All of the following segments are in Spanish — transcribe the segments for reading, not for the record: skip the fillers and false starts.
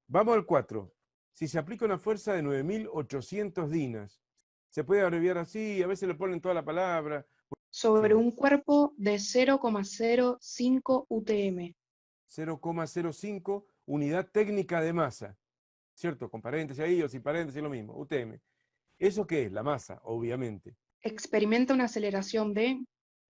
Vamos al 4. Si se aplica una fuerza de 9.800 dinas, se puede abreviar así, a veces le ponen toda la palabra. Sobre un cuerpo de 0,05 UTM. 0,05 unidad técnica de masa, ¿cierto? Con paréntesis ahí o sin paréntesis, lo mismo, UTM. ¿Eso qué es? La masa, obviamente. Experimenta una aceleración de...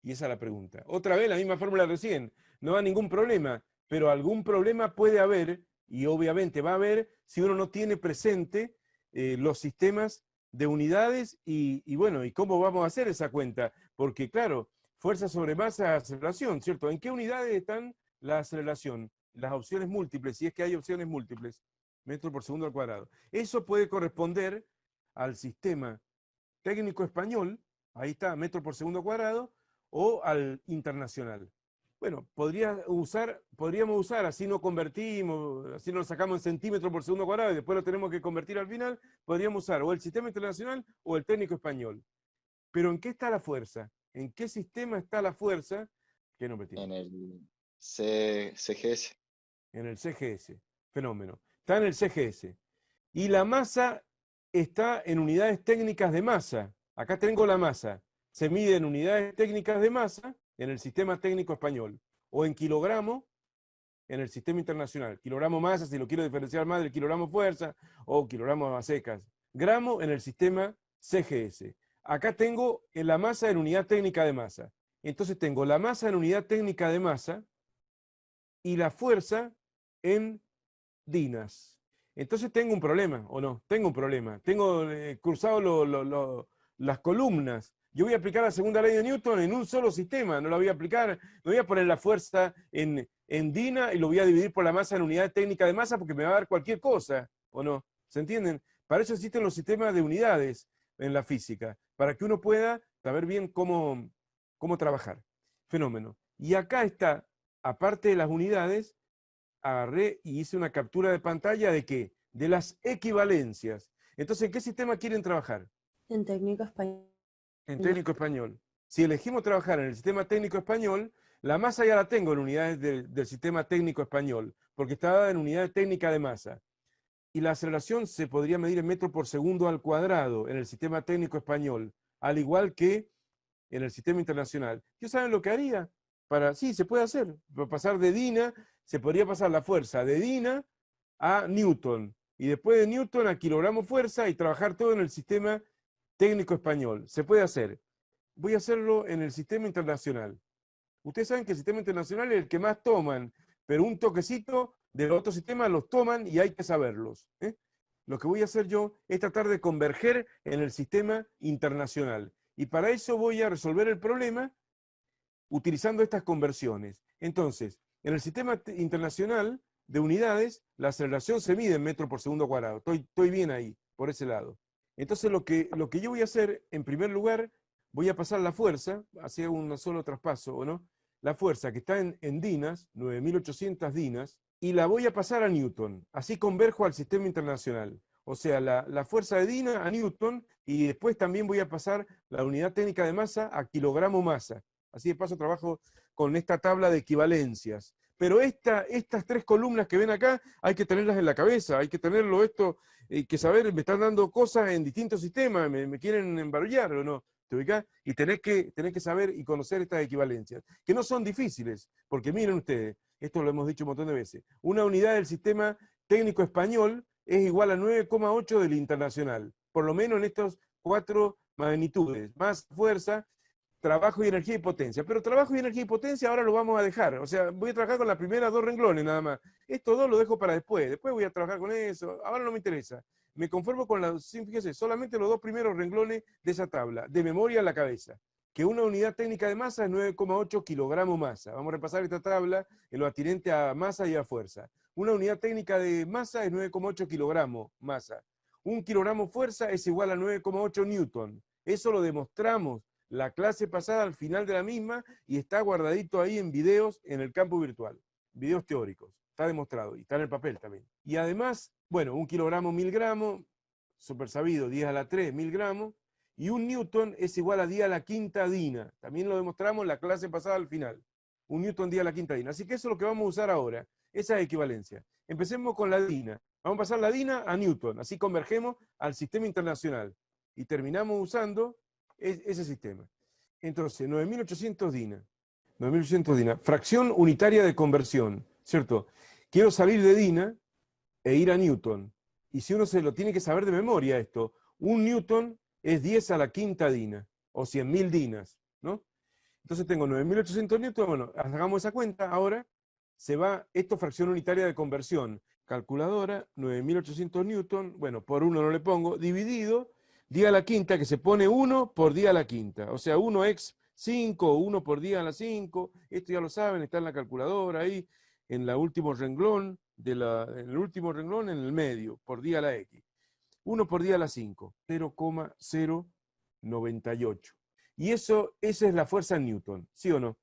Y esa es la pregunta. Otra vez la misma fórmula recién. No da ningún problema, pero algún problema puede haber, y obviamente va a haber, si uno no tiene presente los sistemas de unidades y bueno, y cómo vamos a hacer esa cuenta. Porque claro, fuerza sobre masa, aceleración, ¿cierto? ¿En qué unidades están la aceleración? Las opciones múltiples, si es que hay opciones múltiples, metro por segundo al cuadrado. Eso puede corresponder al sistema técnico español, ahí está, metro por segundo cuadrado, o al internacional. Bueno, podríamos usar, así no convertimos, así no lo sacamos en centímetros por segundo cuadrado y después lo tenemos que convertir al final, podríamos usar o el sistema internacional o el técnico español. Pero ¿en qué está la fuerza? ¿En qué sistema está la fuerza? ¿Qué nombre tiene? En el CGS. En el CGS. Fenómeno. Está en el CGS. Y la masa está en unidades técnicas de masa. Acá tengo la masa. Se mide en unidades técnicas de masa en el sistema técnico español. O en kilogramo en el sistema internacional. Kilogramo masa, si lo quiero diferenciar más del kilogramo fuerza, o kilogramo a secas. Gramo en el sistema CGS. Acá tengo la masa en unidad técnica de masa. Entonces tengo la masa en unidad técnica de masa y la fuerza en dinas. Entonces tengo un problema, ¿o no? Tengo un problema. Tengo cruzado las columnas. Yo voy a aplicar la segunda ley de Newton en un solo sistema. No la voy a aplicar, no voy a poner la fuerza en dina y lo voy a dividir por la masa en unidad técnica de masa porque me va a dar cualquier cosa, ¿o no? ¿Se entienden? Para eso existen los sistemas de unidades en la física, para que uno pueda saber bien cómo trabajar. Fenómeno. Y acá está, aparte de las unidades, agarré y hice una captura de pantalla de qué? De las equivalencias. Entonces, ¿en qué sistema quieren trabajar? En técnico español. En técnico español. Si elegimos trabajar en el sistema técnico español, la masa ya la tengo en unidades del sistema técnico español, porque está dada en unidades técnicas de masa. Y la aceleración se podría medir en metro por segundo al cuadrado en el sistema técnico español, al igual que en el sistema internacional. ¿Qué saben lo que haría? Sí, se puede hacer. Para pasar de Dina, se podría pasar la fuerza de Dina a Newton. Y después de Newton a kilogramo fuerza y trabajar todo en el sistema técnico español. Se puede hacer. Voy a hacerlo en el sistema internacional. Ustedes saben que el sistema internacional es el que más toman, pero un toquecito de los otros sistemas los toman y hay que saberlos. Lo que voy a hacer yo es tratar de converger en el sistema internacional. Y para eso voy a resolver el problema utilizando estas conversiones. Entonces, en el sistema internacional de unidades, la aceleración se mide en metro por segundo cuadrado. Estoy bien ahí, por ese lado. Entonces, lo que yo voy a hacer, en primer lugar, voy a pasar la fuerza, hacia un solo traspaso, ¿o no? La fuerza que está en dinas, 9.800 dinas, y la voy a pasar a Newton. Así converjo al sistema internacional. O sea, la fuerza de Dina a Newton, y después también voy a pasar la unidad técnica de masa a kilogramo masa. Así de paso trabajo con esta tabla de equivalencias. Pero estas tres columnas que ven acá hay que tenerlas en la cabeza, hay que tenerlo esto, que saber, me están dando cosas en distintos sistemas, me quieren embarullar o no. ¿Te ubicás? Y tenés que saber y conocer estas equivalencias, que no son difíciles, porque miren ustedes, esto lo hemos dicho un montón de veces, una unidad del sistema técnico español es igual a 9,8 del internacional, por lo menos en estas cuatro magnitudes, más fuerza, trabajo y energía y potencia. Pero trabajo y energía y potencia ahora lo vamos a dejar. O sea, voy a trabajar con las primeras dos renglones nada más. Estos dos lo dejo para después. Después voy a trabajar con eso. Ahora no me interesa. Me conformo con fíjese, solamente los dos primeros renglones de esa tabla. De memoria a la cabeza. Que una unidad técnica de masa es 9,8 kilogramos masa. Vamos a repasar esta tabla en lo atinente a masa y a fuerza. Una unidad técnica de masa es 9,8 kilogramos masa. Un kilogramo fuerza es igual a 9,8 newton. Eso lo demostramos la clase pasada al final de la misma y está guardadito ahí en videos en el campo virtual, videos teóricos, está demostrado y está en el papel también. Y además, bueno, un kilogramo, 1000 gramos, súper sabido, 10 a la 3, 1000 gramos, y un newton es igual a 10 a la quinta dina, también lo demostramos en la clase pasada al final, un newton 10 a la quinta dina. Así que eso es lo que vamos a usar ahora, esa equivalencia. empecemos con la DINA. Vamos a pasar la DINA a Newton, así convergemos al sistema internacional y terminamos usando ese sistema. Entonces, 9800 DINA. 9800 DINA. Fracción unitaria de conversión, ¿cierto? Quiero salir de DINA e ir a Newton. Y si uno se lo tiene que saber de memoria esto, un Newton es 10 a la quinta DINA, o 100.000 DINAs, ¿no? Entonces tengo 9800 Newton, bueno, hagamos esa cuenta, ahora se va, esto fracción unitaria de conversión, calculadora, 9800 Newton, bueno, por 1 no le pongo, dividido, día a la quinta, que se pone 1 por día a la quinta, o sea, 1x 5, 1 por día a la 5, esto ya lo saben, está en la calculadora ahí, en el último renglón, en el medio, por día a la x. 1 por día a la 5, 0,098. Y esa es la fuerza en Newton, ¿sí o no?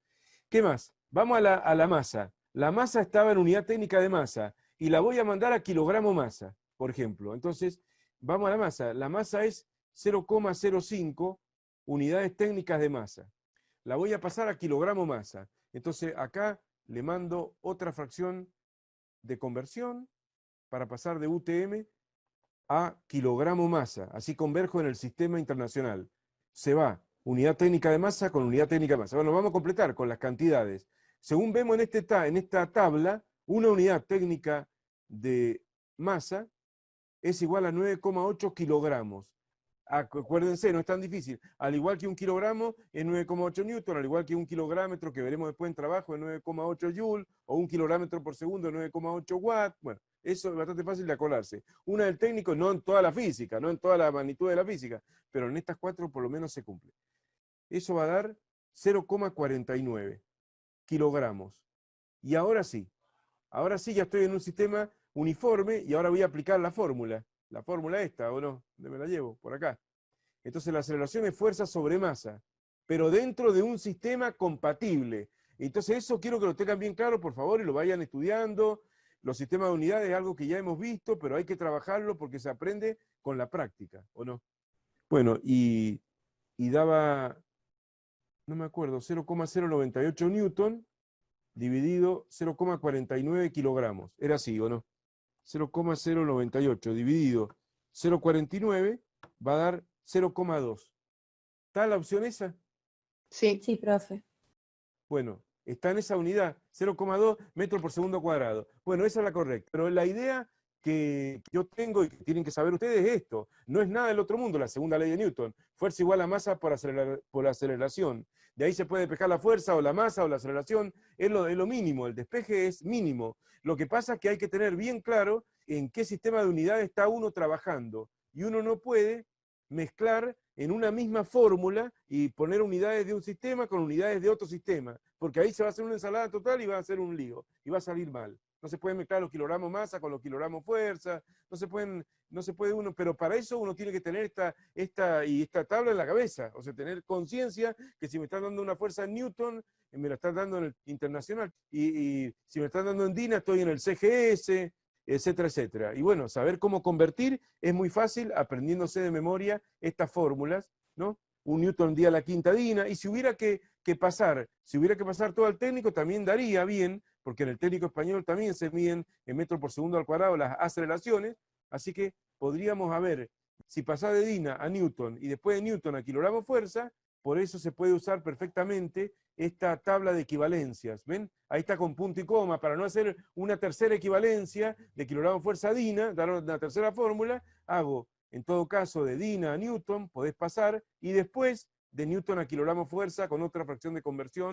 ¿Qué más? Vamos a la masa. La masa estaba en unidad técnica de masa y la voy a mandar a kilogramo masa, por ejemplo. Entonces, vamos a la masa. La masa es 0,05 unidades técnicas de masa. La voy a pasar a kilogramo masa. Entonces, acá le mando otra fracción de conversión para pasar de UTM a kilogramo masa. Así converjo en el sistema internacional. Se va unidad técnica de masa con unidad técnica de masa. Bueno, vamos a completar con las cantidades. Según vemos en esta tabla, una unidad técnica de masa es igual a 9,8 kilogramos. Acuérdense, no es tan difícil. Al igual que un kilogramo es 9,8 newton, al igual que un kilográmetro, que veremos después en trabajo, es 9,8 joule, o un kilográmetro por segundo es 9,8 watts. Bueno, eso es bastante fácil de acordarse. Una del técnico, no en toda la física, no en toda la magnitud de la física, pero en estas 4 por lo menos se cumple. Eso va a dar 0,49 kilogramos. Y ahora sí ya estoy en un sistema uniforme y ahora voy a aplicar la fórmula esta, ¿o no? ¿Dónde me la llevo? Por acá. Entonces la aceleración es fuerza sobre masa, pero dentro de un sistema compatible. Entonces eso quiero que lo tengan bien claro, por favor, y lo vayan estudiando. Los sistemas de unidades es algo que ya hemos visto, pero hay que trabajarlo porque se aprende con la práctica, ¿o no? Bueno, y daba, no me acuerdo, 0,098 newton dividido 0,49 kilogramos. ¿Era así o no? 0,098 dividido 0,49 va a dar 0,2. ¿Está la opción esa? Sí. Sí, profe. Bueno, está en esa unidad, 0,2 metros por segundo cuadrado. Bueno, esa es la correcta. Pero la idea que yo tengo y que tienen que saber ustedes es esto. No es nada del otro mundo, la segunda ley de Newton. Fuerza igual a masa por aceleración. De ahí se puede despejar la fuerza o la masa o la aceleración. Es lo mínimo, el despeje es mínimo. Lo que pasa es que hay que tener bien claro en qué sistema de unidad está uno trabajando. Y uno no puede mezclar en una misma fórmula y poner unidades de un sistema con unidades de otro sistema, porque ahí se va a hacer una ensalada total y va a ser un lío, y va a salir mal. No se pueden mezclar los kilogramos masa con los kilogramos fuerza, no se puede uno, pero para eso uno tiene que tener esta tabla en la cabeza, o sea, tener conciencia que si me están dando una fuerza en Newton, me la están dando en el internacional, y si me están dando en DINA, estoy en el CGS, etcétera, etcétera. Y bueno, saber cómo convertir es muy fácil aprendiéndose de memoria estas fórmulas, ¿no? Un newton día a la quinta DINA, y si hubiera que pasar todo al técnico, también daría bien, porque en el técnico español también se miden en metros por segundo al cuadrado las aceleraciones, así que podríamos ver, si pasar de DINA a newton y después de newton a kilogramo fuerza, por eso se puede usar perfectamente esta tabla de equivalencias, ¿ven? Ahí está con punto y coma, para no hacer una tercera equivalencia de kilogramo fuerza DINA, dar una tercera fórmula, hago, en todo caso, de DINA a newton, podés pasar, y después de newton a kilogramo fuerza con otra fracción de conversión